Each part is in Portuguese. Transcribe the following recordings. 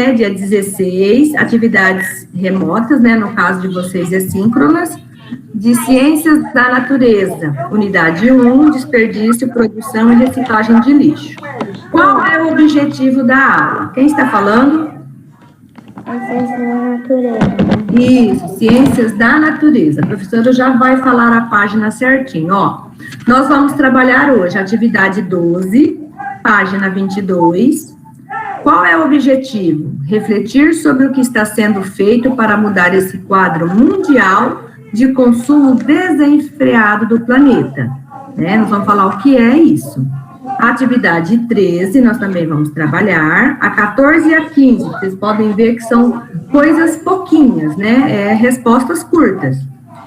né, dia 16, atividades remotas, né, no caso de vocês é síncronas, de Ciências da Natureza, unidade 1, desperdício, produção e reciclagem de lixo. Qual é o objetivo da aula? Quem está falando? Ciências da Natureza. Isso, Ciências da Natureza. A professora já vai falar a página certinho, ó. Nós vamos trabalhar hoje a atividade 12, página 22. Qual é o objetivo? Refletir sobre o que está sendo feito para mudar esse quadro mundial de consumo desenfreado do planeta. Né? Nós vamos falar o que é isso. A atividade 13, nós também vamos trabalhar. A 14 e a 15, vocês podem ver que são coisas pouquinhas, né? Respostas curtas.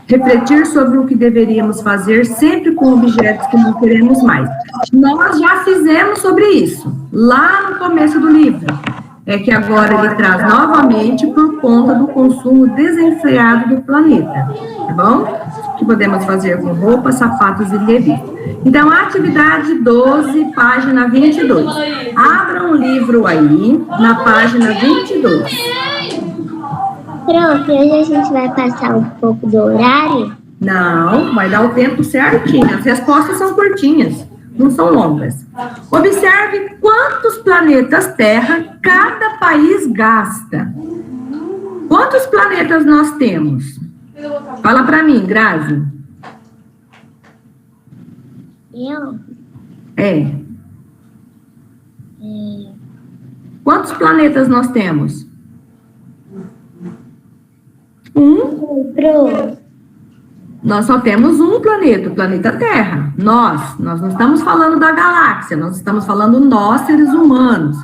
Refletir sobre o que deveríamos fazer sempre com objetos que não queremos mais. Nós já fizemos sobre isso, lá no começo do livro. É que agora ele traz novamente por conta do consumo desenfreado do planeta, tá bom? Que podemos fazer com roupas, sapatos e revistas. Então, a atividade 12, página 22. Abra um livro aí, na página 22. Prof, hoje a gente vai passar um pouco do horário? Não, vai dar o tempo certinho. As respostas são curtinhas, não são longas. Observe quantos planetas Terra cada país gasta. Quantos planetas nós temos? Fala para mim, Grazi. Eu? Quantos planetas nós temos? Nós só temos um planeta, o planeta Terra. Nós não estamos falando da galáxia, nós estamos falando nós, seres humanos.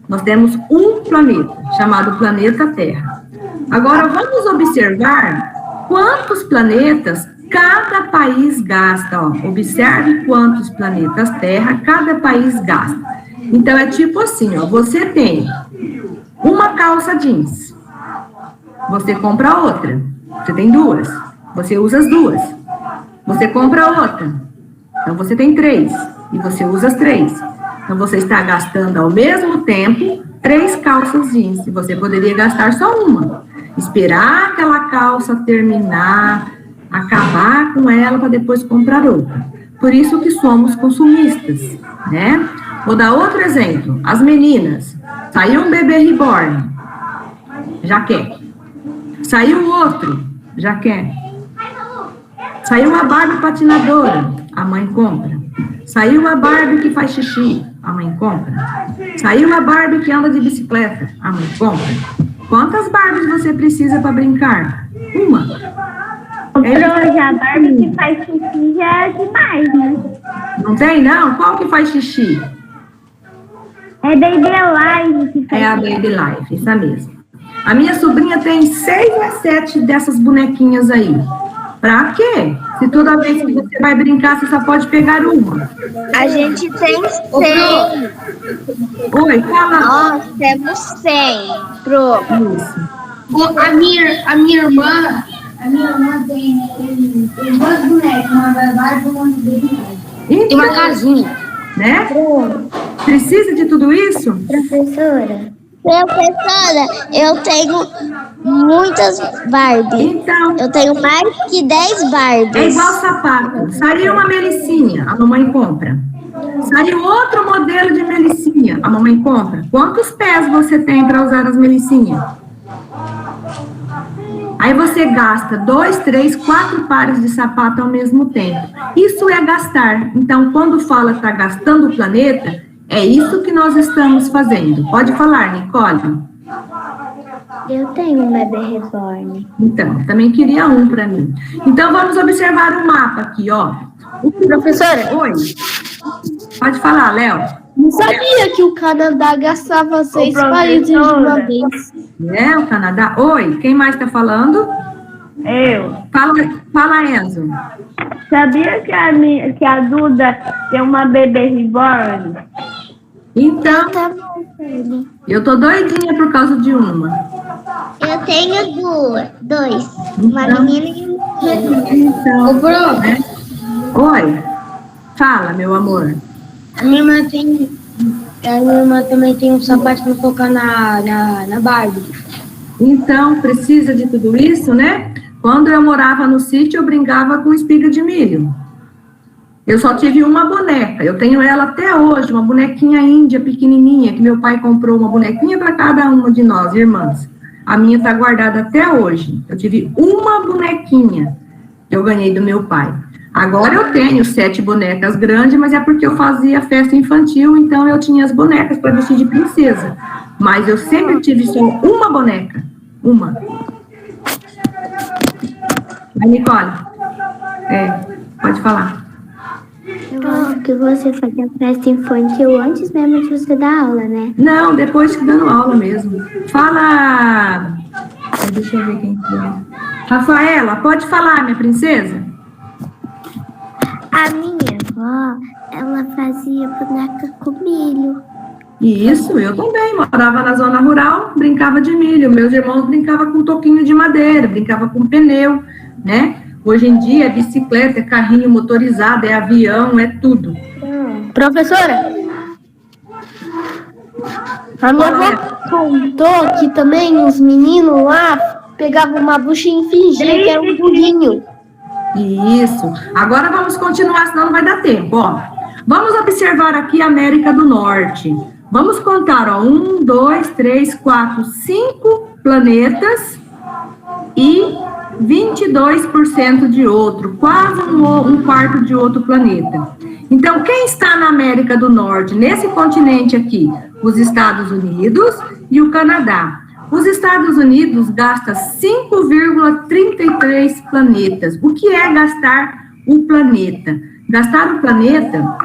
Nós temos um planeta, chamado planeta Terra. Agora, vamos observar quantos planetas cada país gasta. Ó. Observe quantos planetas Terra cada país gasta. Então, é tipo assim, ó, você tem uma calça jeans, você compra outra, você tem duas, você usa as duas, você compra outra, então você tem três, e você usa as três. Então, você está gastando ao mesmo tempo 3 calças jeans, e você poderia gastar só uma, esperar aquela calça terminar, acabar com ela para depois comprar outra. Por isso que somos consumistas, né? Vou dar outro exemplo. As meninas, saiu um bebê reborn, já quer. Saiu outro, já quer. Saiu uma Barbie patinadora, a mãe compra. Saiu uma Barbie que faz xixi, a mãe compra. Saiu uma Barbie que anda de bicicleta, a mãe compra. Quantas Barbies você precisa para brincar? Uma. Hoje a Barbie que faz xixi já é demais, né? Não tem, não? Qual que faz xixi? É Baby Life que faz. É a Baby Life, essa mesma. A minha sobrinha tem 6 ou 7 dessas bonequinhas aí. Pra quê? Se toda vez que você vai brincar, você só pode pegar uma. A gente tem 100. Oi, fala. Nós temos 100, Pro. Isso. A minha irmã tem 2 bonecas, uma Barbie e uma Baby. E uma casinha, né? Precisa de tudo isso? Professora, eu tenho muitas Barbies. Então, Eu tenho mais que 10 Barbies. é igual sapato. Saiu uma melicinha, a mamãe compra. Saiu outro modelo de melicinha, a mamãe compra. Quantos pés você tem para usar as melicinhas? Aí você gasta 2, 3, 4 pares de sapato ao mesmo tempo. Isso é gastar. Então, quando fala que está gastando o planeta, é isso que nós estamos fazendo. Pode falar, Nicole. Eu tenho um bebê reborn. Então, também queria um para mim. Então, vamos observar o mapa aqui, ó. Professora, Oi. Pode falar, Léo. não sabia que o Canadá gastava 6 países de uma vez. É, o Canadá. Oi, quem mais está falando? Eu. Fala, Enzo. Sabia que a Duda tem uma bebê reborn? Então, Tá bom, filho. eu tô doidinha por causa de uma. Eu tenho 2. Uma Então, menina e um menino. então, né? Oi. Fala, meu amor. A minha irmã tem A minha irmã também tem um sapato para colocar na Barbie. Então, precisa de tudo isso, né? Quando eu morava no sítio, eu brincava com espiga de milho. Eu só tive uma boneca, eu tenho ela até hoje, uma bonequinha índia pequenininha, que meu pai comprou uma bonequinha para cada uma de nós, irmãs. A minha está guardada até hoje. Eu tive uma bonequinha que eu ganhei do meu pai. Agora eu tenho 7 bonecas grandes, mas é porque eu fazia festa infantil, então eu tinha as bonecas para vestir de princesa. Mas eu sempre tive só uma boneca. Uma. Aí, Nicole. Pode falar. Eu acho que você fazia festa infantil antes mesmo de você dar aula, né? Não, depois que dando aula mesmo. Fala. Deixa eu ver quem que é. Rafaela, pode falar, minha princesa? A minha avó, ela fazia boneca com milho. Isso, eu também. Morava na zona rural, brincava de milho. Meus irmãos brincavam com toquinho de madeira, brincava com pneu, né? Hoje em dia é bicicleta, é carrinho motorizado, é avião, é tudo. Professora, a minha avó contou que também os meninos lá pegavam uma buchinha e fingiam que era um burrinho. Isso. Agora vamos continuar, senão não vai dar tempo, ó. Vamos observar aqui a América do Norte. Vamos contar, ó, 1, 2, 3, 4, 5 planetas e 22% de outro, quase um quarto de outro planeta. Então, quem está na América do Norte, nesse continente aqui? Os Estados Unidos e o Canadá. Os Estados Unidos gastam 5,33 planetas. O que é gastar o planeta? Gastar o planeta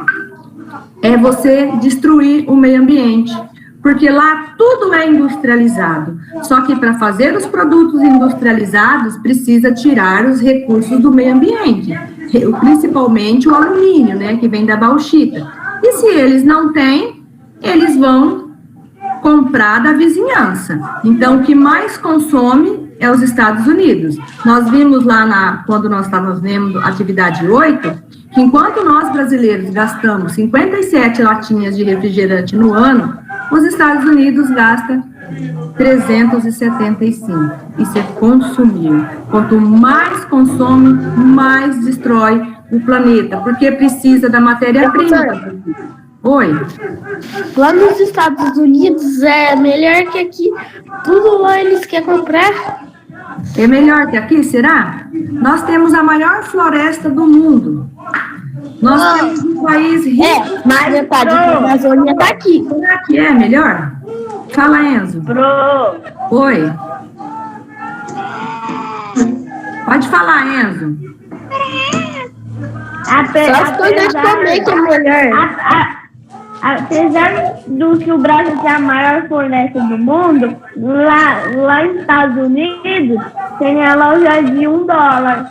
é você destruir o meio ambiente, porque lá tudo é industrializado. Só que para fazer os produtos industrializados, precisa tirar os recursos do meio ambiente, principalmente o alumínio, né, que vem da bauxita. E se eles não têm, eles vão comprar da vizinhança. Então, o que mais consome é os Estados Unidos. Nós vimos lá, quando nós estávamos vendo atividade 8, que enquanto nós brasileiros gastamos 57 latinhas de refrigerante no ano, os Estados Unidos gastam 375. Isso é consumir. Quanto mais consome, mais destrói o planeta, porque precisa da matéria-prima. Oi? Lá nos Estados Unidos é melhor que aqui. Tudo lá eles querem comprar. É melhor que aqui, será? Nós temos a maior floresta do mundo. Nós temos um país rico. Mas metade da Amazônia está aqui. Será que é melhor? Fala, Enzo. Oi. Pode falar, Enzo. Só as coisas também que é melhor. Apesar do que o Brasil tem a maior floresta do mundo, lá nos Estados Unidos tem a loja de $1.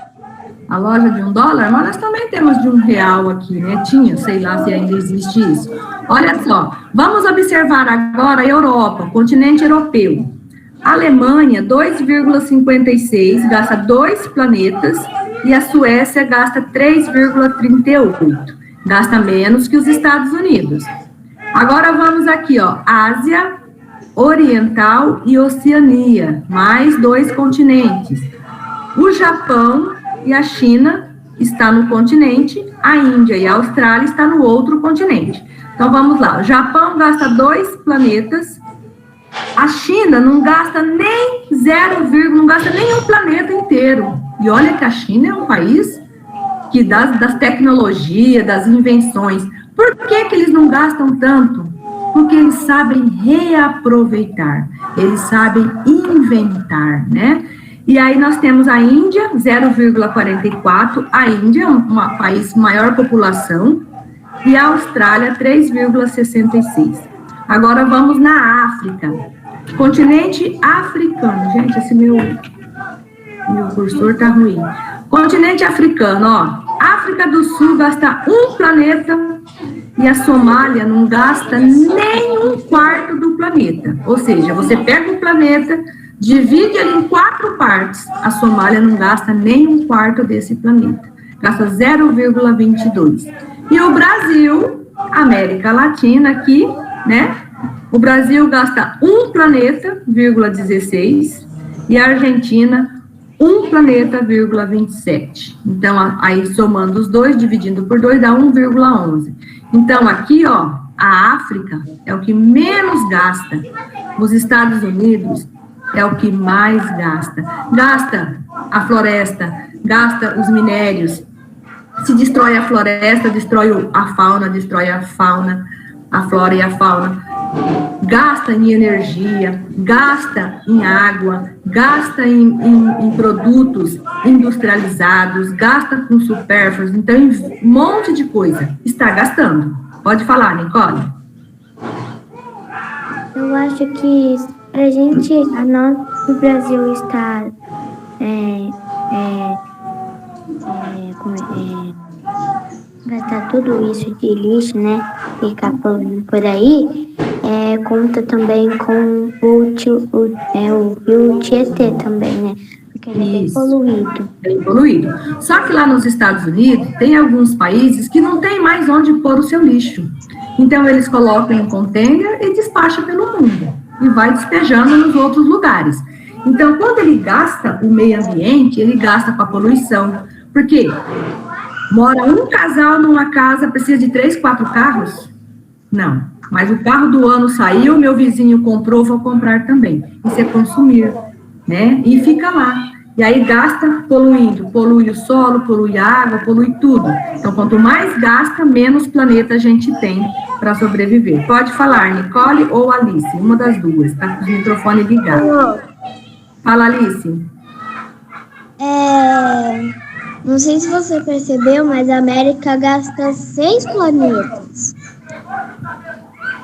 A loja de $1? Mas nós também temos de R$1 aqui, né? Tinha, sei lá se ainda existe isso. Olha só, vamos observar agora a Europa, o continente europeu. A Alemanha, 2,56, gasta 2 planetas, e a Suécia gasta 3,38. Gasta menos que os Estados Unidos. Agora vamos aqui, ó, Ásia, Oriental e Oceania, mais 2 continentes. O Japão e a China está no continente, a Índia e a Austrália está no outro continente. Então vamos lá, o Japão gasta 2 planetas, a China não gasta nem não gasta nem um planeta inteiro. E olha que a China é um país que das tecnologias, das invenções. Por que eles não gastam tanto? Porque eles sabem reaproveitar, eles sabem inventar, né? E aí nós temos a Índia, 0,44, a Índia é um país maior população, e a Austrália, 3,66. Agora vamos na África, continente africano. Gente, esse meu cursor tá ruim. Continente africano, ó. África do Sul gasta 1 planeta e a Somália não gasta nem 1/4 do planeta. Ou seja, você pega o planeta, divide ele em 4 partes. A Somália não gasta nem 1/4 desse planeta. Gasta 0,22. E o Brasil, América Latina aqui, né? O Brasil gasta 1 planeta, 16, e a Argentina 1 planeta, 27. Então, aí somando os dois, dividindo por 2, dá 1,11. Então, aqui, ó, a África é o que menos gasta. Os Estados Unidos é o que mais gasta. Gasta a floresta, gasta os minérios. Se destrói a floresta, destrói a fauna, a flora e a fauna. Gasta em energia, gasta em água, gasta em produtos industrializados, gasta com supérfluos, então um monte de coisa. Está gastando. Pode falar, Nicole. Eu acho que a gente, o Brasil está gastar tudo isso de lixo, né? Ficar por aí, conta também com o rio Tietê também, né? Porque ele é bem poluído. Bem poluído. Só que lá nos Estados Unidos, tem alguns países que não tem mais onde pôr o seu lixo. Então, eles colocam em container e despacham pelo mundo. E vai despejando nos outros lugares. Então, quando ele gasta o meio ambiente, ele gasta com a poluição. Por quê? Mora um casal numa casa, precisa de 3, 4 carros? Não. Mas o carro do ano saiu, meu vizinho comprou, vou comprar também. Isso é consumir, né? E fica lá. E aí gasta poluindo. Polui o solo, polui a água, polui tudo. Então, quanto mais gasta, menos planeta a gente tem para sobreviver. Pode falar, Nicole ou Alice, uma das duas. Tá com o microfone ligado. Fala, Alice. Não sei se você percebeu, mas a América gasta 6 planetas.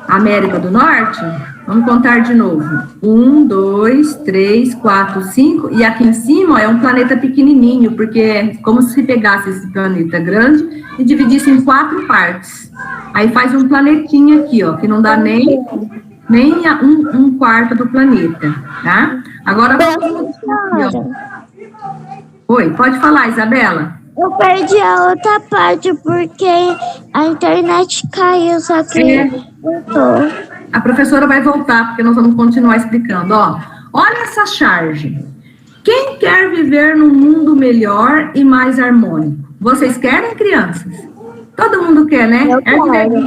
América do Norte? Vamos contar de novo. 1, 2, 3, 4, 5. E aqui em cima é um planeta pequenininho, porque é como se pegasse esse planeta grande e dividisse em 4 partes. Aí faz um planetinha aqui, ó, que não dá nem um quarto do planeta, tá? Agora vamos... Oi, pode falar, Isabela. Eu perdi a outra parte porque a internet caiu, só que voltou. A professora vai voltar, porque nós vamos continuar explicando. Ó, olha essa charge. Quem quer viver num mundo melhor e mais harmônico? Vocês querem, crianças? Todo mundo quer, né? Eu quero.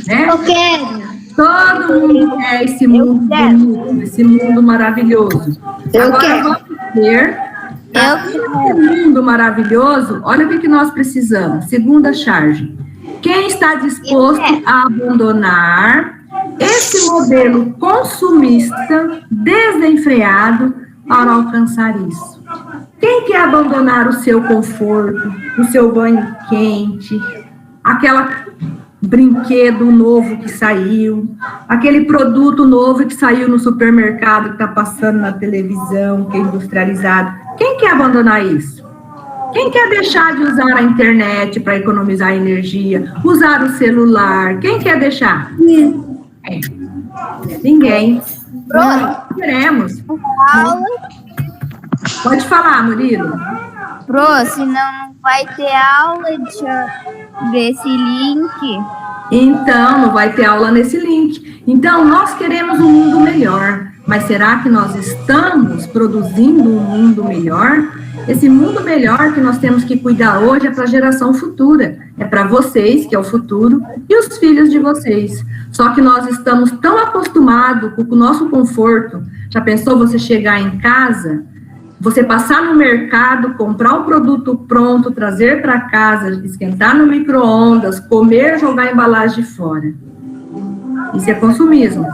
Né? Eu quero. Todo mundo quer esse mundo bonito, esse mundo maravilhoso. Agora vamos ver... Esse mundo maravilhoso, olha o que nós precisamos. Segunda charge. Quem está disposto a abandonar esse modelo consumista desenfreado para alcançar isso? Quem quer abandonar o seu conforto, o seu banho quente, aquela brinquedo novo que saiu, aquele produto novo que saiu no supermercado, que está passando na televisão, que é industrializado? Quem quer abandonar isso? Quem quer deixar de usar a internet para economizar energia, usar o celular? Quem quer deixar? Ninguém. Nós queremos. Pode falar, Murilo. Pro, senão não vai ter aula desse link. Então, não vai ter aula nesse link. Então, nós queremos um mundo melhor. Mas será que nós estamos produzindo um mundo melhor? Esse mundo melhor que nós temos que cuidar hoje é para a geração futura. É para vocês, que é o futuro, e os filhos de vocês. Só que nós estamos tão acostumados com o nosso conforto. Já pensou você chegar em casa, você passar no mercado, comprar o produto pronto, trazer para casa, esquentar no micro-ondas, comer, jogar a embalagem fora? Isso é consumismo.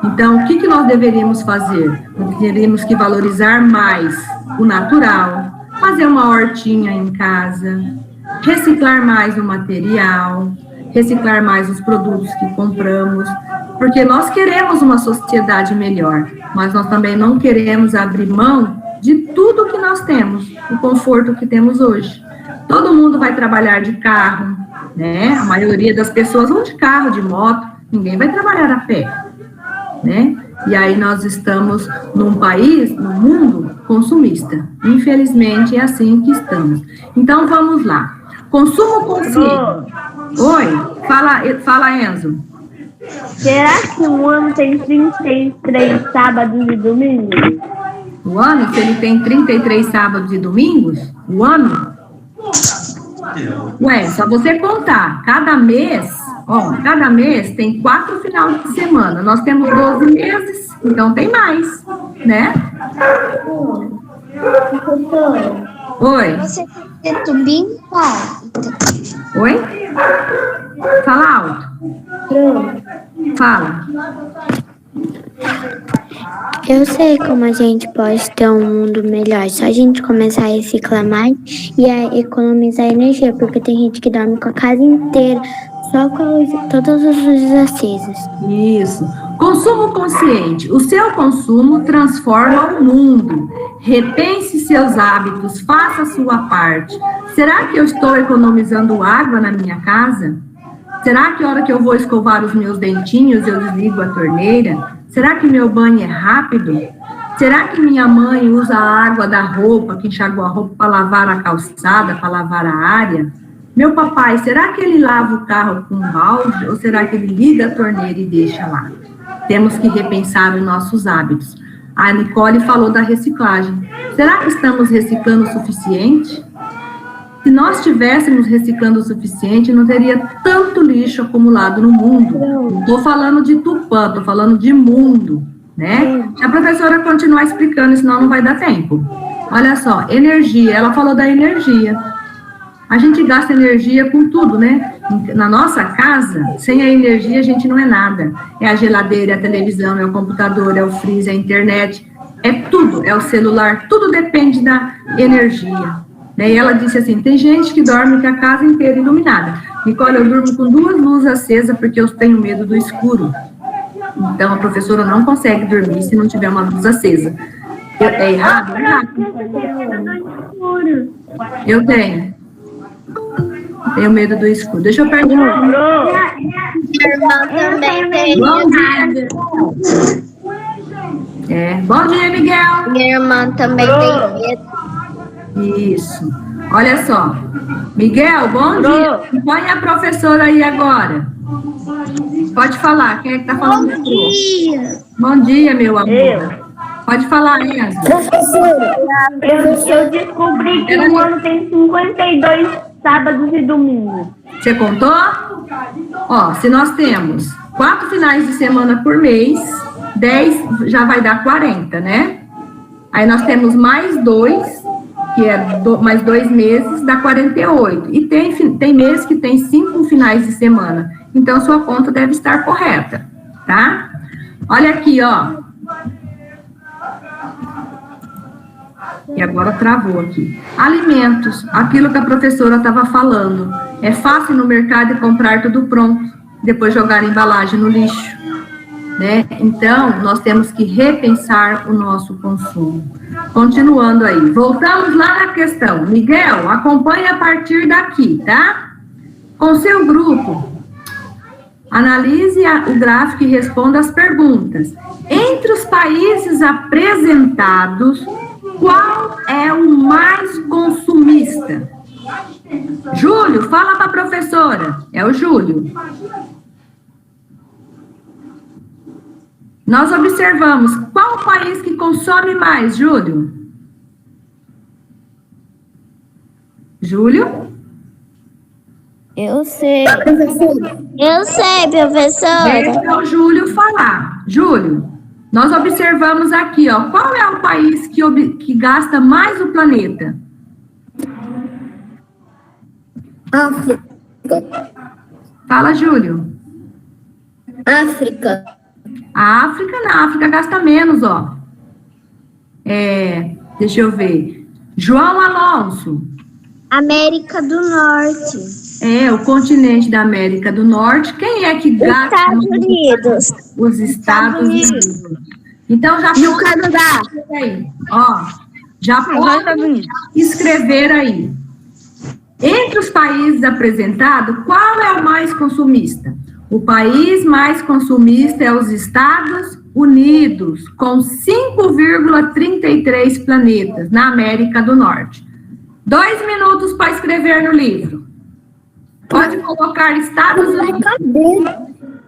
Então, o que nós deveríamos fazer? Nós teríamos que valorizar mais o natural, fazer uma hortinha em casa, reciclar mais o material, reciclar mais os produtos que compramos, porque nós queremos uma sociedade melhor, mas nós também não queremos abrir mão de tudo que nós temos, o conforto que temos hoje. Todo mundo vai trabalhar de carro, né? A maioria das pessoas vão de carro, de moto, ninguém vai trabalhar a pé. Né? E aí nós estamos num país, num mundo consumista. Infelizmente é assim que estamos. Então vamos lá. Consumo consciente. Oi, fala Enzo. Será que um ano tem 33 sábados e domingos? O ano, se ele tem 33 sábados e domingos, o ano? Ué, só você contar. Cada mês tem 4 finais de semana. Nós temos 12 meses, então tem mais, né? Professora, Oi? você tem tubinho alto? Oi? Fala alto. Fala. Eu sei como a gente pode ter um mundo melhor. Só a gente começar a reciclar mais e a economizar energia, porque tem gente que dorme com a casa inteira, só com todas as luzes acesas. Isso. Consumo consciente. O seu consumo transforma o mundo. Repense seus hábitos, faça a sua parte. Será que eu estou economizando água na minha casa? Será que a hora que eu vou escovar os meus dentinhos eu desligo a torneira? Será que meu banho é rápido? Será que minha mãe usa a água da roupa, que enxagou a roupa, para lavar a calçada, para lavar a área? Meu papai, será que ele lava o carro com balde ou será que ele liga a torneira e deixa lá? Temos que repensar os nossos hábitos. A Nicole falou da reciclagem. Será que estamos reciclando o suficiente? Se nós estivéssemos reciclando o suficiente, não teria tanto lixo acumulado no mundo. Não estou falando de Tupã, estou falando de mundo, né? Se a professora continuar explicando, senão não vai dar tempo. Olha só, energia, ela falou da energia. A gente gasta energia com tudo, né? Na nossa casa, sem a energia, a gente não é nada. É a geladeira, é a televisão, é o computador, é o freezer, é a internet, é tudo, é o celular, tudo depende da energia. E ela disse assim, tem gente que dorme com a casa inteira iluminada. Nicole, eu durmo com 2 luzes acesas porque eu tenho medo do escuro. Então, a professora não consegue dormir se não tiver uma luz acesa. É errado? É errado. Eu tenho medo do escuro. Deixa eu perguntar. Bom dia. Bom dia, Miguel. Minha irmã também tem medo. Isso. Olha só. Miguel, bom dia. Põe a professora aí agora. Pode falar. Quem é que está falando? Bom dia. Bom dia, meu amor. Pode falar, Enzo. Professora, eu descobri que o ano tem 52 sábados e domingos. Você contou? Ó, se nós temos 4 finais de semana por mês, 10 já vai dar 40, né? Aí nós temos mais 2, que é mais 2 meses, dá 48. E tem mês que tem 5 finais de semana. Então, sua conta deve estar correta, tá? Olha aqui, ó. E agora travou aqui. Alimentos, aquilo que a professora estava falando. É fácil no mercado comprar tudo pronto, depois jogar a embalagem no lixo, né? Então, nós temos que repensar o nosso consumo. Continuando aí, voltamos lá na questão. Miguel, acompanhe a partir daqui, tá? Com seu grupo, analise o gráfico e responda as perguntas. Entre os países apresentados, qual é o mais consumista? Júlio, fala para a professora. É o Júlio. Nós observamos qual o país que consome mais, Júlio? Júlio? Eu sei. Eu sei, professora. Deixa o Júlio falar. Júlio, nós observamos aqui, ó, qual é o país que gasta mais no planeta? África. Fala, Júlio. África. A África, na África gasta menos, ó. Deixa eu ver. João Alonso. América do Norte. O continente da América do Norte. Quem é que gasta? Estados Unidos. Os Estados Unidos. Então, já E o Canadá. aí, ó. Já pode escrever aí. Entre os países apresentados, qual é o mais consumista? O país mais consumista é os Estados Unidos, com 5,33 planetas na América do Norte. 2 minutos para escrever no livro. Pode colocar Estados Unidos.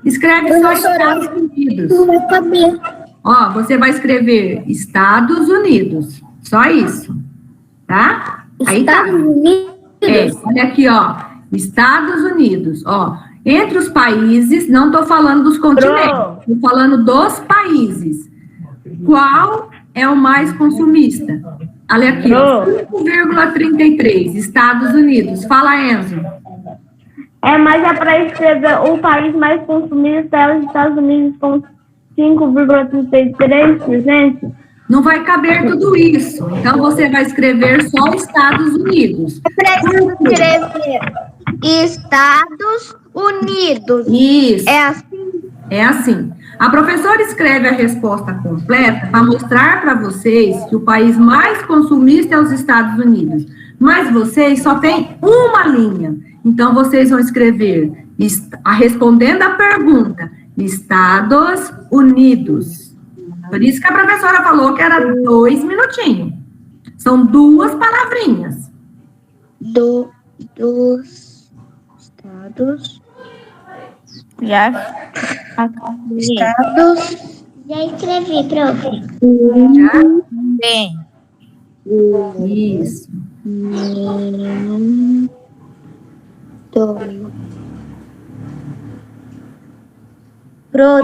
Escreve só Estados Unidos. Não vai caber. Ó, você vai escrever Estados Unidos. Só isso. Tá? Aí tá. Estados Unidos? Olha aqui, ó. Estados Unidos. Ó, entre os países, não tô falando dos continentes, tô falando dos países. Qual é o mais consumista? Olha aqui, 5,33, Estados Unidos. Fala, Enzo. Mas é para escrever o país mais consumista é os Estados Unidos com 5,33%. Não vai caber tudo isso. Então, você vai escrever só Estados Unidos. Preciso escrever Estados Unidos. Isso. É assim? É assim. A professora escreve a resposta completa para mostrar para vocês que o país mais consumista é os Estados Unidos. Mas vocês só têm uma linha. Então, vocês vão escrever, respondendo a pergunta, Estados Unidos. Por isso que a professora falou que era 2 minutinhos. São 2 palavrinhas. Dos Estados. Estados. Já escrevi, prof. Já? Bem. Isso.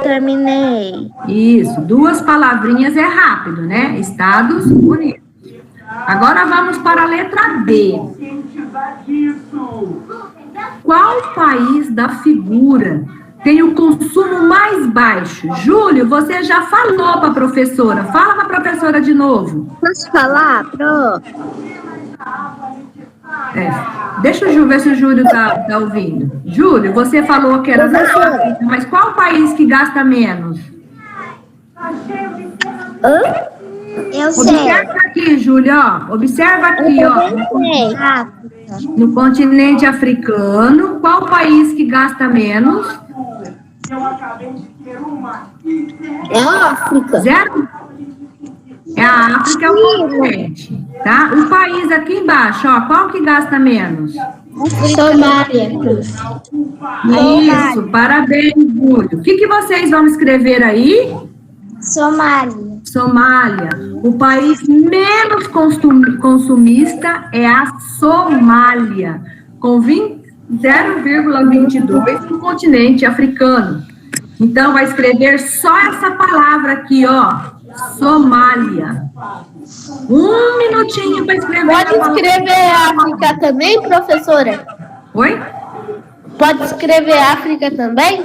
Terminei. Isso. 2 palavrinhas é rápido, né? Estados Unidos. Agora vamos para a letra B. Qual país da figura tem o consumo mais baixo? Júlio, você já falou para a professora. Fala para a professora de novo. Posso falar, Pro? Deixa eu ver se o Júlio tá ouvindo. Júlio, você falou que era na África, mas qual país que gasta menos? Eu sei. Observa aqui, Júlio, ó. Observa aqui, ó. No continente africano, qual país que gasta menos? É a África. Zero? É a África, é o continente, tá? O país aqui embaixo, ó, qual que gasta menos? Somália. Isso, parabéns, Júlio. O que vocês vão escrever aí? Somália. Somália. O país menos consumista é a Somália, com 0,22 no continente africano. Então, vai escrever só essa palavra aqui, ó. Somália. 1 minutinho para escrever. Pode escrever África também, professora? Oi? Pode escrever África também?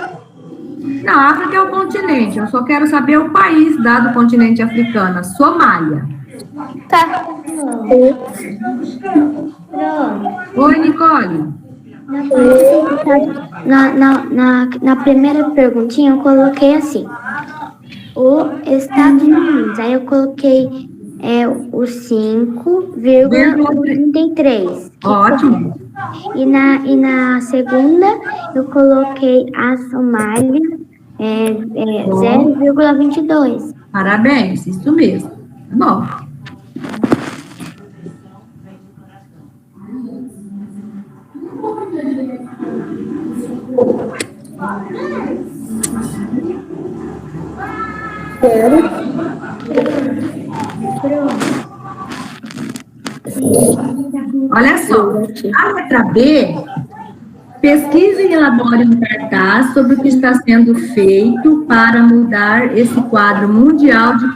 Não, a África é o continente. Eu só quero saber o país do continente africano. Somália. Tá. Oi, Nicole. Na primeira perguntinha, eu coloquei assim, o Estados Unidos. Aí eu coloquei o 5,33. Ótimo. E na segunda, eu coloquei a Somália, 0,22. Parabéns, isso mesmo. Bom. Olha só, a letra B, pesquise e elabore um cartaz sobre o que está sendo feito para mudar esse quadro mundial de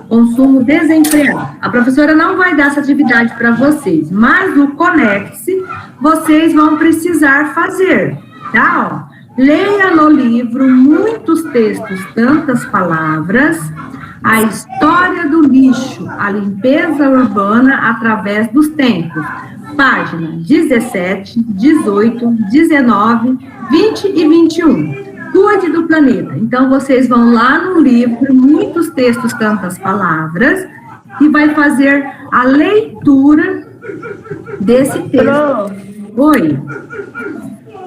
consumo desenfreado. A professora não vai dar essa atividade para vocês, mas no Conecte-se, vocês vão precisar fazer, tá? Ó, leia no livro muitos textos, tantas palavras, a história do lixo, a limpeza urbana através dos tempos. Página 17, 18, 19, 20 e 21. Cuide do planeta. Então, vocês vão lá no livro, muitos textos, tantas palavras, e vai fazer a leitura desse texto. Oi?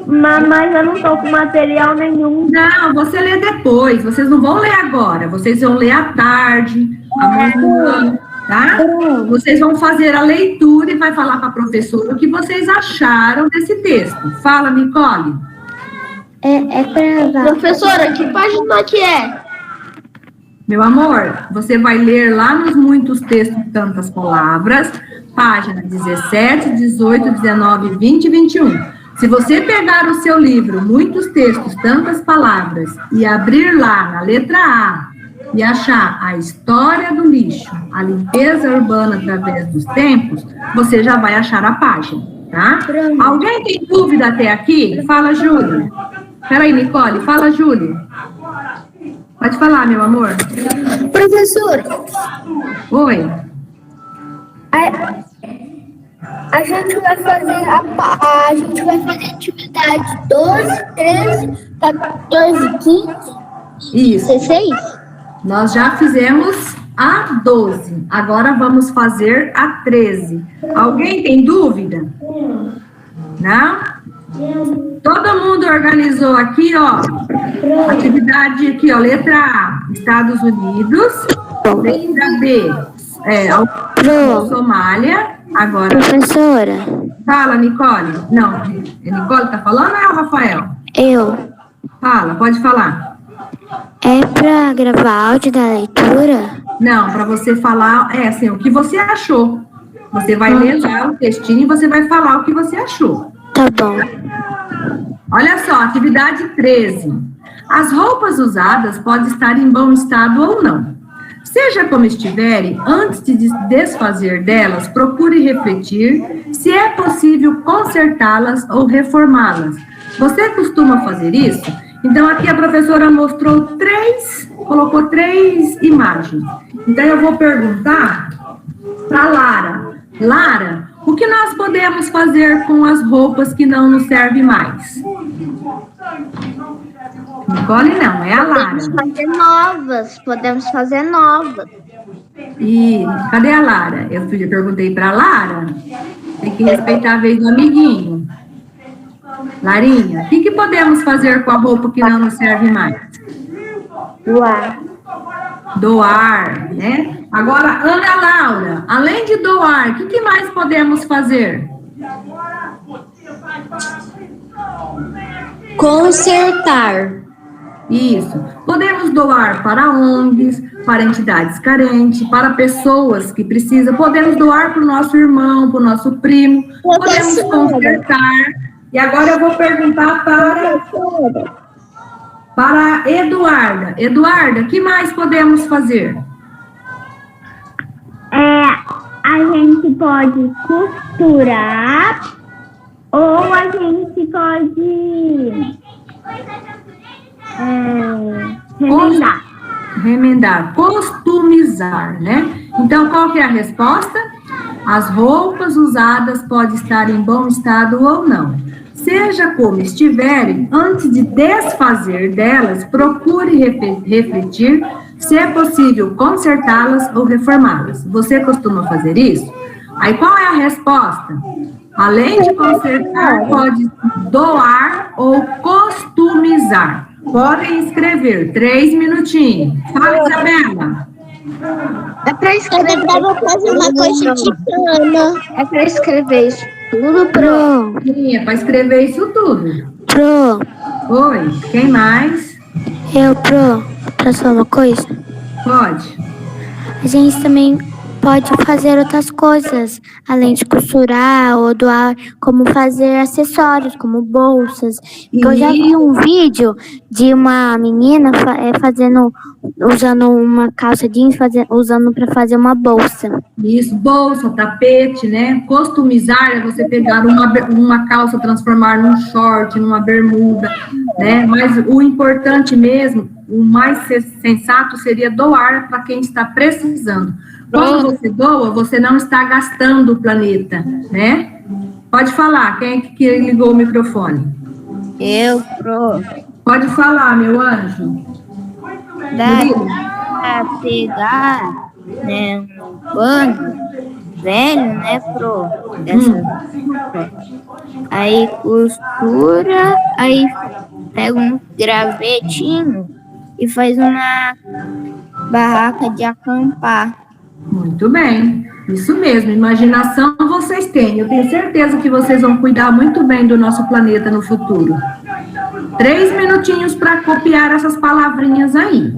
Mas eu não estou com material nenhum. Não, você lê depois. Vocês não vão ler agora. Vocês vão ler à tarde, amanhã, tá? Vocês vão fazer a leitura e vai falar para a professora o que vocês acharam desse texto. Fala, Nicole. É pra... Professora, que página que é? Meu amor, você vai ler lá nos muitos textos, tantas palavras, página 17, 18, 19, 20 e 21. Se você pegar o seu livro, muitos textos, tantas palavras, e abrir lá na letra A, e achar a história do lixo, a limpeza urbana através dos tempos, você já vai achar a página, tá? Alguém tem dúvida até aqui? Fala, Júlia. Peraí, Nicole, fala, Júlia. Pode falar, meu amor. Professora, Oi. a gente vai fazer a gente vai fazer atividade 12, 13, 14, 15, Isso. 16? Nós já fizemos a 12. Agora vamos fazer a 13. Alguém tem dúvida? Não? Todo mundo organizou aqui, ó. Atividade aqui, ó. Letra A, Estados Unidos. Letra B, Somália. Agora. Professora, Fala, Nicole. Não, Nicole tá falando ou é o Rafael? eu... Fala, pode falar. É pra gravar áudio da leitura? Não, para você falar, assim, o que você achou. Você vai ler lá o textinho e você vai falar o que você achou. Tá bom. Olha só, atividade 13. As roupas usadas podem estar em bom estado ou não. Seja como estiverem, antes de desfazer delas, procure refletir se é possível consertá-las ou reformá-las. Você costuma fazer isso? Então, aqui a professora mostrou colocou 3 imagens. Então, eu vou perguntar para Lara. Lara, o que nós podemos fazer com as roupas que não nos servem mais? Nicole não, é a Lara. Podemos fazer novas. E cadê a Lara? Eu perguntei para a Lara. Tem que respeitar a vez do amiguinho. Larinha, o que podemos fazer com a roupa que não nos serve mais? Doar, né? Agora, Ana Laura, além de doar, o que mais podemos fazer? Consertar. Isso. Podemos doar para ONGs, para entidades carentes, para pessoas que precisam. Podemos doar para o nosso irmão, para o nosso primo. Podemos consertar. E agora eu vou perguntar para Eduarda. Eduarda, o que mais podemos fazer? A gente pode costurar ou a gente pode Remendar, costumizar, né? Então, qual que é a resposta? As roupas usadas podem estar em bom estado ou não. Seja como estiverem, antes de desfazer delas, procure refletir se é possível consertá-las ou reformá-las. Você costuma fazer isso? Aí, qual é a resposta? Além de consertar, pode doar ou customizar. Podem escrever, 3 minutinhos. Fala, Isabela. É para escrever, vou fazer uma coisa de cana. É para escrever isso tudo, pro. Sim, é para escrever isso tudo. Pro, Oi, quem mais? posso falar uma coisa? Pode. A gente também pode fazer outras coisas, além de costurar ou doar, como fazer acessórios, como bolsas. Eu já vi um vídeo de uma menina usando uma calça jeans, usando para fazer uma bolsa. Isso, bolsa, tapete, né? Customizar é você pegar uma calça, transformar num short, numa bermuda, né? Mas o importante mesmo, o mais sensato seria doar para quem está precisando. Quando você doa, você não está gastando o planeta, né? Pode falar, quem é que ligou o microfone? Pode falar, meu anjo. Dá pra pegar, né, um pano velho, né, aí costura, aí pega um gravetinho e faz uma barraca de acampar. Muito bem, isso mesmo, imaginação vocês têm. Eu tenho certeza que vocês vão cuidar muito bem do nosso planeta no futuro. 3 minutinhos para copiar essas palavrinhas aí.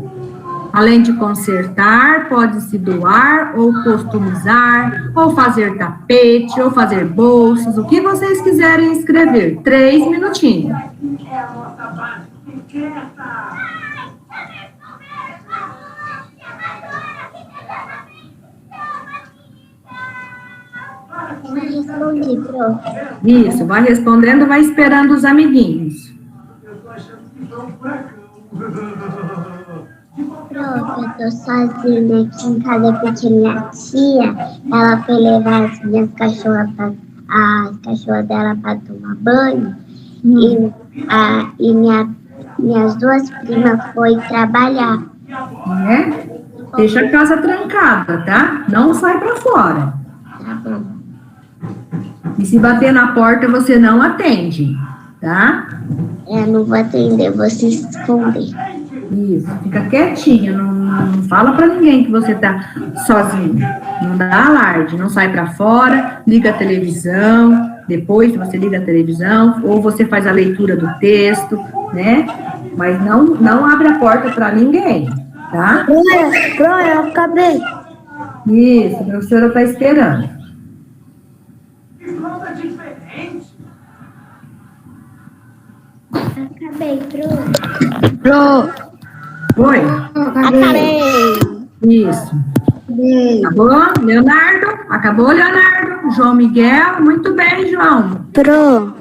Além de consertar, pode-se doar ou customizar, ou fazer tapete, ou fazer bolsas, o que vocês quiserem escrever. 3 minutinhos. Respondi, prof. Isso, vai respondendo, vai esperando os amiguinhos. Prof, eu tô sozinha aqui em casa porque minha tia, ela foi levar as minhas cachorras, as cachorras dela para tomar banho e minhas 2 primas foi trabalhar. Deixa a casa trancada, tá? Não sai para fora. Tá bom. E se bater na porta, você não atende, tá? Não vou atender, vou se esconder. Isso, fica quietinho, não fala pra ninguém que você tá sozinho. Não dá alarde, não sai pra fora, liga a televisão, depois você liga a televisão, ou você faz a leitura do texto, né? Mas não abre a porta pra ninguém, tá? Eu acabei. Isso, a professora tá esperando. Acabei, prof. Pro. Oi? Acabei. Isso. Acabou, Leonardo? Acabou, Leonardo? João Miguel? Muito bem, João. Pro,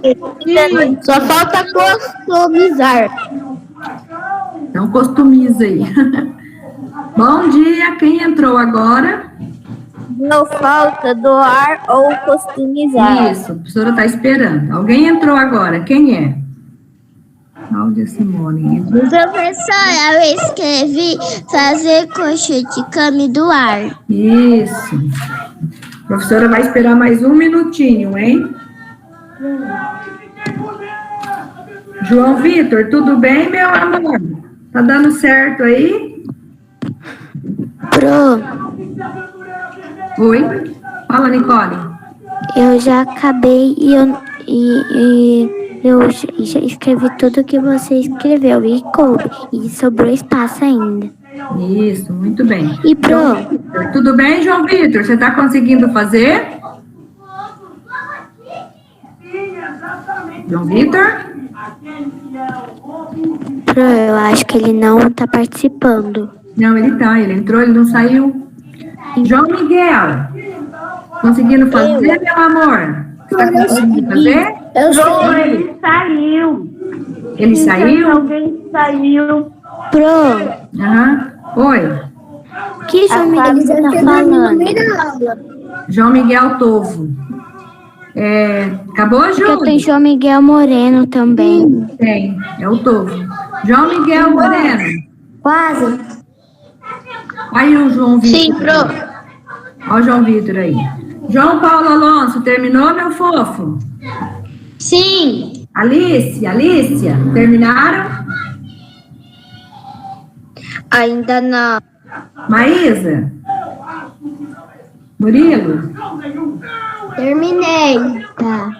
Só falta customizar. Então, customiza aí. Bom dia, quem entrou agora? Não falta doar ou customizar. Isso, a professora está esperando. Alguém entrou agora, quem é? Cláudia Simone. Professora, eu escrevi fazer coxa de cama e doar. Isso. A professora vai esperar mais 1 minutinho, hein? João Vitor, tudo bem, meu amor? Tá dando certo aí? Pro, Oi? Fala, Nicole. eu já acabei e eu já escrevi tudo que você escreveu e coube. E sobrou espaço ainda. Isso, muito bem. E pro, Tudo bem, João Vitor? Você está conseguindo fazer? João Vitor? eu acho que ele não tá participando. Não, ele tá. Ele entrou, ele não saiu. João Miguel, conseguindo fazer, meu amor? Você está conseguindo fazer? Ele saiu. Ele saiu? Alguém saiu. Pro, Aham. Oi. que João Miguel você tá falando? João Miguel Tovo. Acabou, Porque Júlio? tem João Miguel Moreno também. Tem, é o Tovo. João Miguel Moreno. Quase. Aí o João Vitor. Sim, pro. Olha o João Vitor aí. João Paulo Alonso, terminou, meu fofo? Sim. Alicia, terminaram? Ainda não. Maísa? Murilo? Terminei. Tá.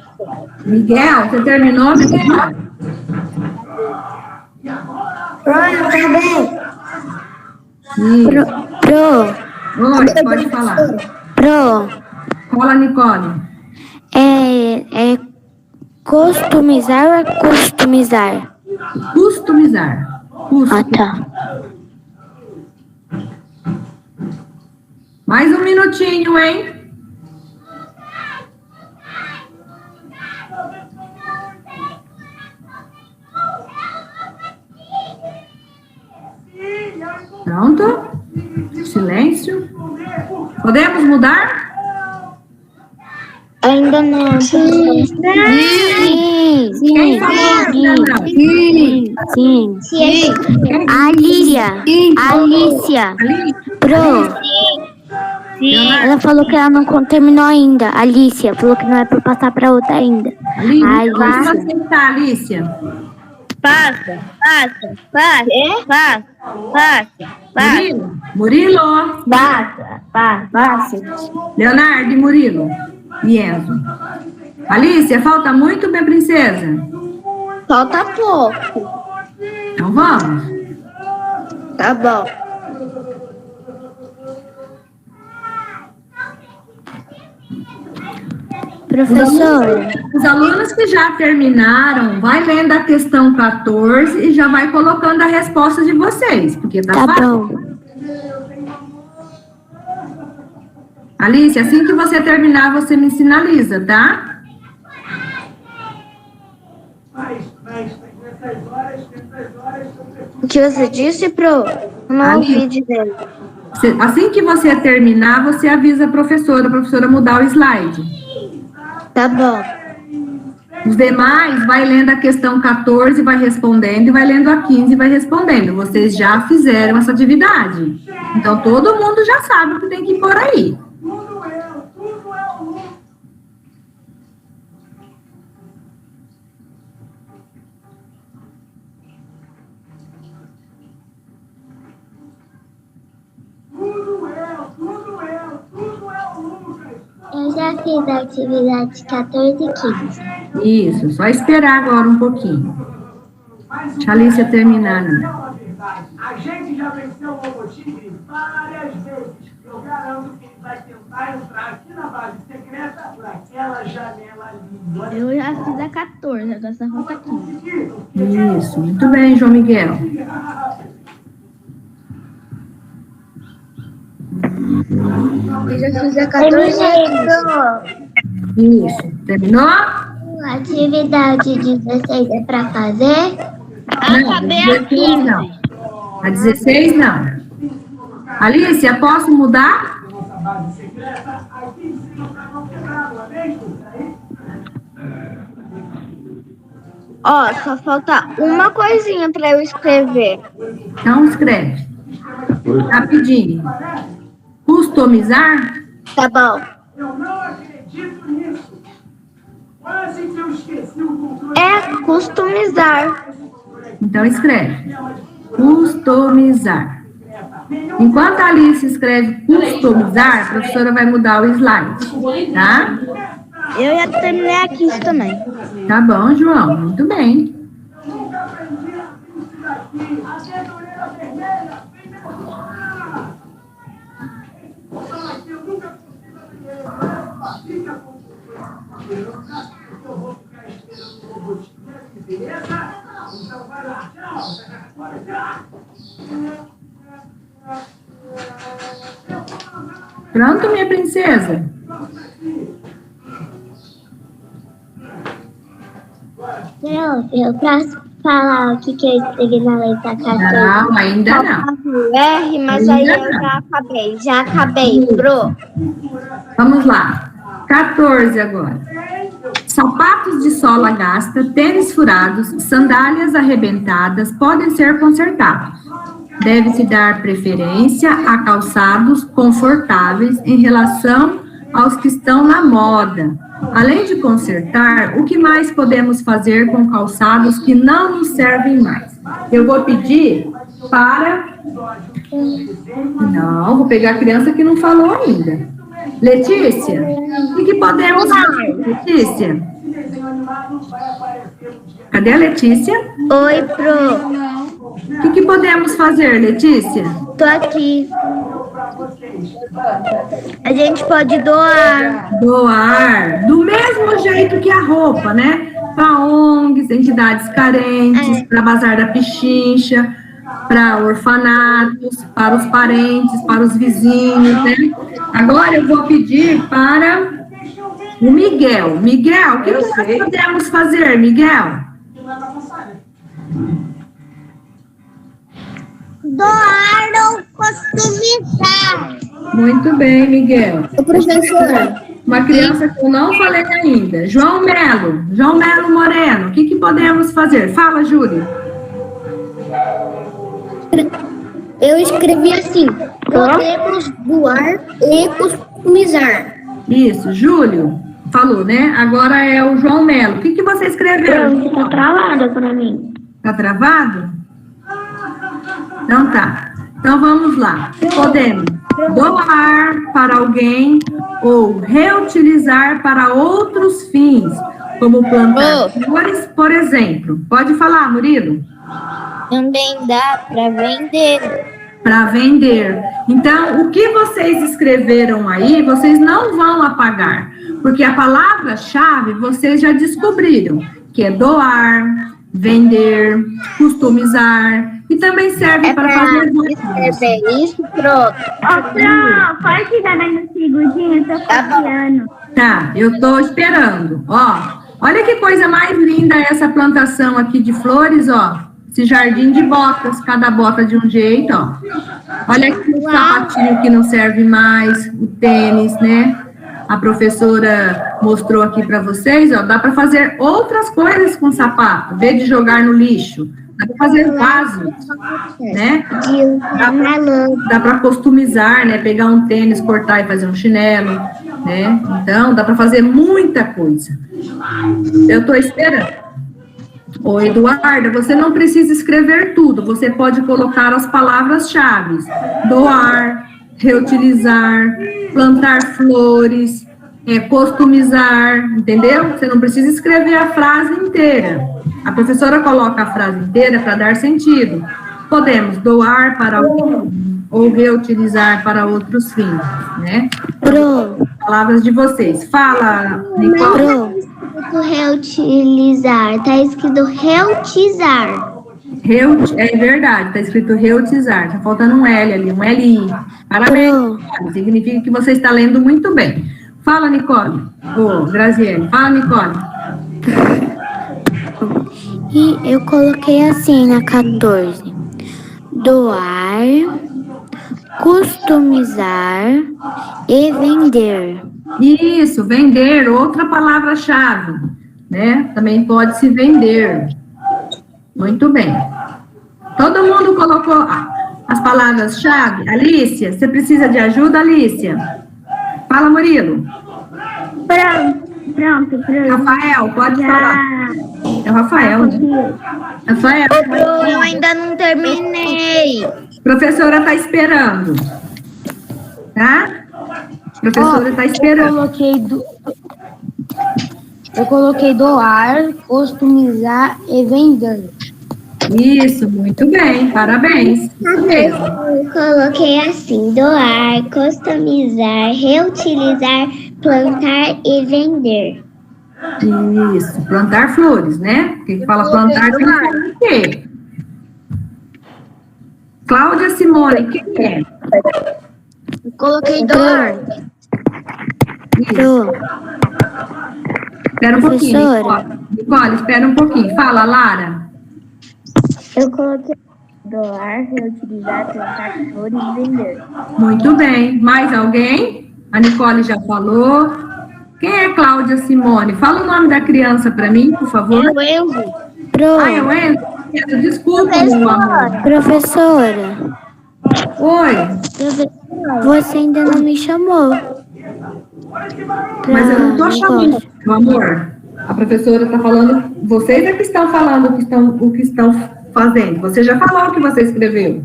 Miguel, você terminou, Miguel? Eu acabei. Isso. Pro, Oi, pode falar. pro, Fala, Nicole. é customizar ou é customizar? Customizar. Ah, tá. Mais 1 minutinho, hein? Pronto? Silêncio. Podemos mudar? Ainda não. Sim, Quem falou ainda não? sim. Alicia. Pro, ela falou que ela não terminou ainda. Alicia falou que não é pra passar pra outra ainda. Alicia, vamos aceitar, Alicia. Passa. Murilo. Passa. Leonardo e Murilo. E Enzo. Alicia, falta muito, minha princesa? Falta pouco. Então vamos. Tá bom. Professora, Os alunos que já terminaram, vai lendo a questão 14 e já vai colocando a resposta de vocês, porque tá tá fácil. bom. Alice, assim que você terminar, você me sinaliza, tá? O que você disse, Pro? Não ouvi dizer. Assim que você terminar, você avisa a professora mudar o slide. Tá bom. Os demais, vai lendo a questão 14, vai respondendo, e vai lendo a 15, vai respondendo. Vocês já fizeram essa atividade. Então, todo mundo já sabe o que tem que pôr aí. Eu já fiz a atividade 14 e 15. Isso, só esperar agora um pouquinho. Deixa a Alicia terminar ali. A gente já venceu o Robotigre várias vezes. Eu garanto que ele vai tentar entrar aqui na base secreta por aquela janela ali. Eu já fiz a 14, agora só falta 15. Isso, muito bem, João Miguel. Eu já fiz a 14. Isso, terminou? A atividade 16 é para fazer? Não, Acabei a a 16 não. A 16 não. Alicia, posso mudar? Nossa base secreta aqui em cima para não quebrar, não é mesmo? Ó, só falta uma coisinha pra eu escrever. Então escreve. Rapidinho. Customizar? Tá bom. Eu não acredito nisso. Quase que eu esqueci o controle. É customizar. Então escreve. Customizar. Enquanto a Alice escreve customizar, a professora vai mudar o slide, tá? Eu já terminei a 15 também. Tá bom, João. Muito bem. Pronto, minha princesa? Eu posso falar o que eu escrevi na letra 14? Não, ainda não. Faltava o R, mas aí eu já acabei. Já acabei, Pro. Vamos lá. 14 agora. Sapatos de sola gasta, tênis furados, sandálias arrebentadas podem ser consertados. Deve-se dar preferência a calçados confortáveis em relação aos que estão na moda. Além de consertar, o que mais podemos fazer com calçados que não nos servem mais? Eu vou pedir para... Não, vou pegar a criança que não falou ainda. Letícia, o que podemos fazer, Letícia? Cadê a Letícia? Oi, Pro. O que podemos fazer, Letícia? Tô aqui. A gente pode doar. Doar, do mesmo jeito que a roupa, né? Para ONGs, entidades carentes, para Bazar da Pichincha, para orfanatos, para os parentes, para os vizinhos, né? Agora eu vou pedir para o Miguel. Miguel, o que nós podemos fazer, Miguel? Doar ou customizar? Muito bem, Miguel. Professora. Uma criança que eu não falei ainda. João Melo Moreno, o que podemos fazer? Fala, Júlia. Eu escrevi assim: podemos doar e customizar. Isso, Júlio falou, né? Agora é o João Melo. O que você escreveu? Tá travada pra mim. Tá travado? Então tá. Então vamos lá. Podemos doar para alguém ou reutilizar para outros fins como plantar flores, por exemplo. Pode falar, Murilo. Também dá para vender. Para vender. Então, o que vocês escreveram aí, vocês não vão apagar, porque a palavra-chave vocês já descobriram, que é doar, vender, customizar, e também serve para fazer escrever isso, pronto. Pro, pode ficar dando um segundinho, eu tô copiando. Tá, eu tô esperando. Ó, olha que coisa mais linda essa plantação aqui de flores, ó. Esse jardim de botas, cada bota de um jeito, ó. Olha aqui o sapatinho que não serve mais, o tênis, né? A professora mostrou aqui para vocês, ó. Dá para fazer outras coisas com sapato, em vez de jogar no lixo. Dá para fazer vasos, né? Dá para customizar, né? Pegar um tênis, cortar e fazer um chinelo, né? Então, dá para fazer muita coisa. Eu estou esperando. Ô, Eduarda, você não precisa escrever tudo, você pode colocar as palavras-chave: doar, reutilizar, plantar flores, customizar, entendeu? Você não precisa escrever a frase inteira. A professora coloca a frase inteira para dar sentido. Podemos doar para um ou reutilizar para outros fins, né? Palavras de vocês. Fala, Nicole. Reutilizar, tá escrito reutizar. É verdade, tá escrito reutizar, tá faltando um L ali, um LI. Parabéns, significa que você está lendo muito bem. Fala, Nicole. Graziele, fala, Nicole. E eu coloquei assim na 14. Doar, customizar e vender. Isso, vender, outra palavra-chave, né? Também pode se vender. Muito bem. Todo mundo colocou as palavras-chave? Alicia, você precisa de ajuda, Alicia? Fala, Murilo. Pronto. Rafael, pode falar. É o Rafael, né? Rafael. Eu ainda não terminei. A professora está esperando. Tá? A professora está esperando. Eu coloquei doar, customizar e vender. Isso, muito bem, parabéns. Eu coloquei assim: doar, customizar, reutilizar, plantar e vender. Isso, plantar flores, né? Porque fala plantar, tem que falar o quê? Cláudia Simone, quem é? Eu coloquei doar. Isso. Espera um pouquinho, Nicole, espera um pouquinho. Fala, Lara. Eu coloquei doar, reutilizar, plantar flores e vender. Muito bem. Mais alguém? A Nicole já falou. Quem é Cláudia Simone? Fala o nome da criança para mim, por favor. É o Enzo. É o Enzo? Desculpa, meu amor. Professora, Oi. você ainda não me chamou. Mas eu não estou chamando, meu amor. A professora está falando, vocês é que estão falando o que estão fazendo. Você já falou o que você escreveu.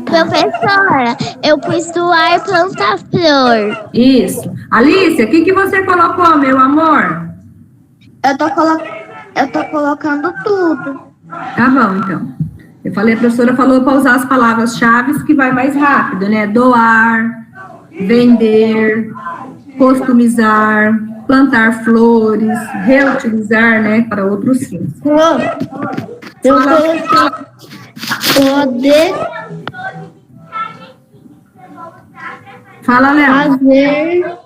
Professora, eu pus doar, plantar flor. Isso. Alicia, o que você colocou, meu amor? Eu tô colocando tudo. Tá bom, então. Eu falei, a professora falou para usar as palavras-chave que vai mais rápido, né? Doar, vender, customizar, plantar flores, reutilizar, né, para outros fins. Eu coloquei poder Fala, Léo. fazer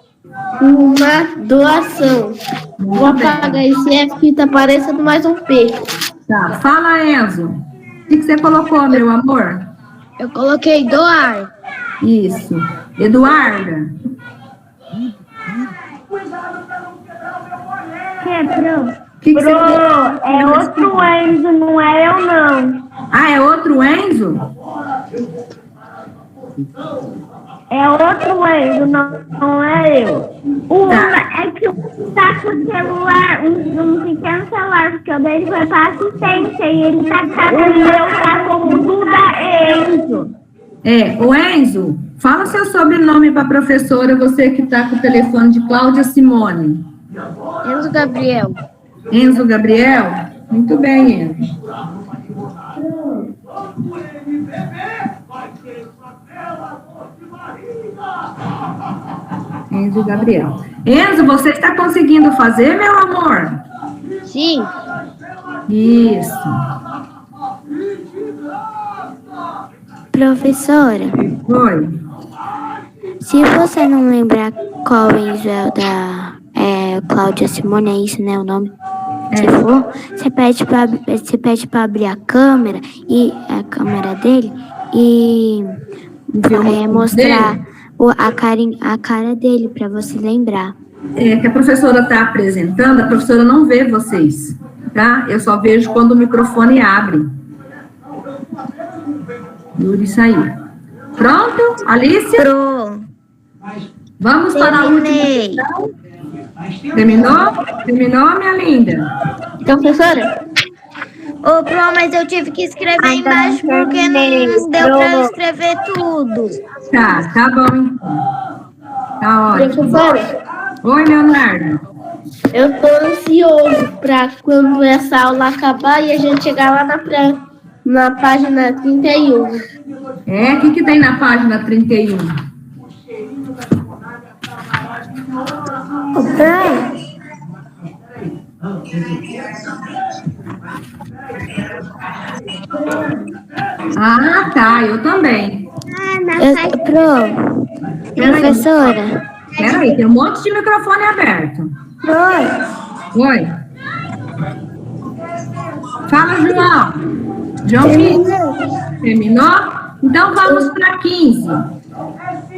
uma doação. Vou apagar esse F que tá parecendo mais um peixe. Tá. Fala, Enzo. O que você colocou, meu amor? Eu coloquei doar. Isso. Eduarda. Que, Pro? É outro Enzo, não é eu, não. Ah, é outro Enzo? É outro Enzo, não é eu. É que tá com o celular, um pequeno celular, porque o dele foi pra assistência e ele tá o meu tá como Duda Enzo. O Enzo, fala seu sobrenome para a professora, você que tá com o telefone de Cláudia Simone. Enzo Gabriel. Enzo Gabriel? Muito bem, Enzo. Enzo Gabriel. Enzo, você está conseguindo fazer, meu amor? Sim. Isso. Professora. Oi. Se você não lembrar qual Enzo é o da Cláudia Simone, é isso, né, o nome? Se for, você pede pra abrir a câmera dele e mostrar a cara dele para você lembrar. Que a professora está apresentando, a professora não vê vocês, tá? Eu só vejo quando o microfone abre. Por isso aí. Pronto, Alicia? Pronto. Vamos para a última questão. Terminou? Terminou, minha linda? Professora? Ô, Pro, mas eu tive que escrever embaixo porque não deu pra eu escrever tudo. Tá bom então. Tá ótimo. Professora, Oi, Leonardo. eu tô ansioso para quando essa aula acabar e a gente chegar lá na página 31. O que tem na página 31? Ah, tá, eu também. Professora. Peraí, tem um monte de microfone aberto. Oi. Fala, João. Terminou? Então vamos para 15.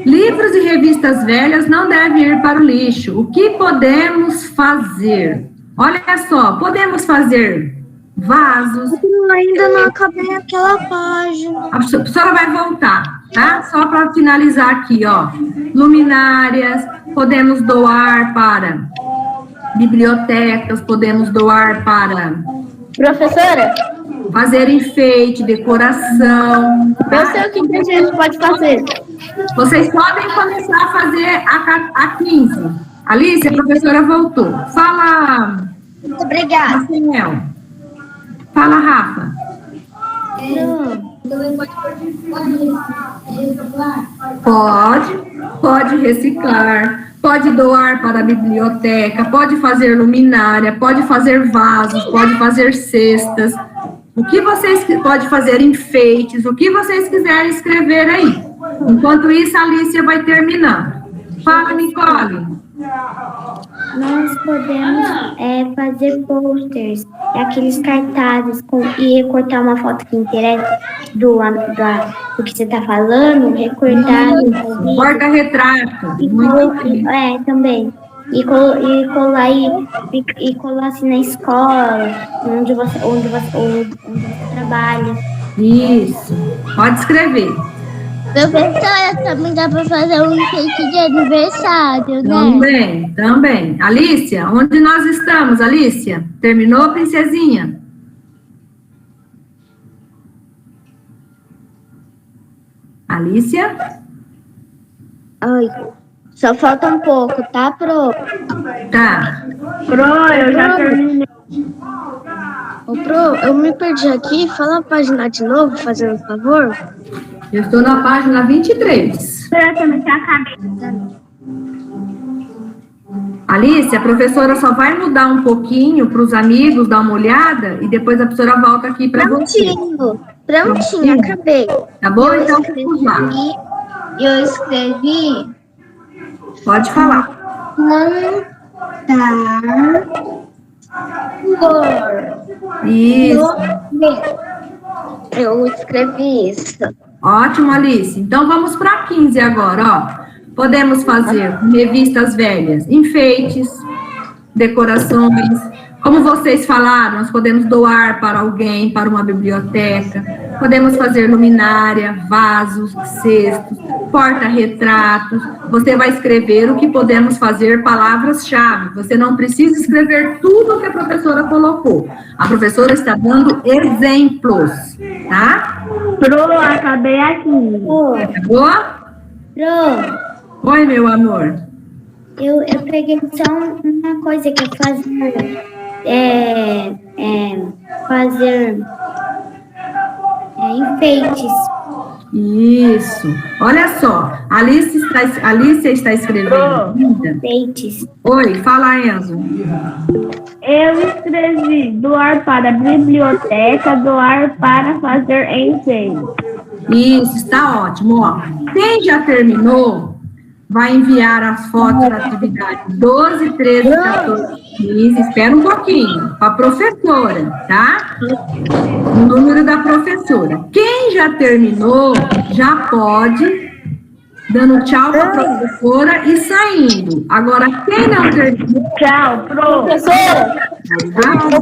Livros e revistas velhas não devem ir para o lixo. O que podemos fazer? Olha só, podemos fazer vasos. Eu ainda não acabei aquela página. A professora vai voltar, tá? Só para finalizar aqui, ó. Luminárias, podemos doar para bibliotecas, podemos doar para... Professora, fazer enfeite, decoração. eu sei o que a gente pode fazer. Vocês podem começar a fazer a 15. Alice, a professora voltou. Fala, Muito obrigada. Rafael. Fala, Rafa. Pode reciclar, pode doar para a biblioteca, pode fazer luminária, pode fazer vasos, pode fazer cestas. O que vocês pode fazer enfeites, o que vocês quiserem escrever aí. Enquanto isso, a Alicia vai terminando. Fala, Nicole. Nós podemos fazer posters, aqueles cartazes e recortar uma foto que interessa do que você está falando, recortar. Porta-retrato. Também. E colar assim na escola, onde você trabalha. Isso. Pode escrever. Professora, também dá para fazer um enfeite de aniversário, né? Também. Alicia, onde nós estamos, Alicia? Terminou, princesinha? Alicia? Oi. Só falta um pouco, tá, Pro? Tá. Eu já terminei. Ô, Pro, eu me perdi aqui. Fala a página de novo, fazendo um favor. Eu estou na página 23. Eu também já acabei. Alice, a professora só vai mudar um pouquinho para os amigos, dar uma olhada, e depois a professora volta aqui para você. Prontinho, acabei. Tá bom? Então, vamos lá. Eu escrevi... Pode falar. Isso. Eu escrevi isso. Ótimo, Alice. Então, vamos para 15 agora, ó. Podemos fazer revistas velhas, enfeites, decorações. Como vocês falaram, nós podemos doar para alguém, para uma biblioteca. Podemos fazer luminária, vasos, cestos, porta-retratos. Você vai escrever o que podemos fazer, palavras-chave. Você não precisa escrever tudo o que a professora colocou. A professora está dando exemplos, tá? Pro, acabei aqui. Acabou? Oi, meu amor. Eu peguei só uma coisa que é fazer enfeites. Isso. Olha só, Alice está escrevendo. Enfeites. Oi, fala, Enzo. Eu escrevi doar para a biblioteca, doar para fazer enfeite. Isso, está ótimo. Ó, quem já terminou, vai enviar as fotos da atividade 12, 13, 14, 15. Espera um pouquinho, para a professora, tá? O número da professora. Quem já terminou, já pode dando tchau para a professora e saindo. Agora, quem não terminou... Tchau, pro. Professora, Tá? eu vou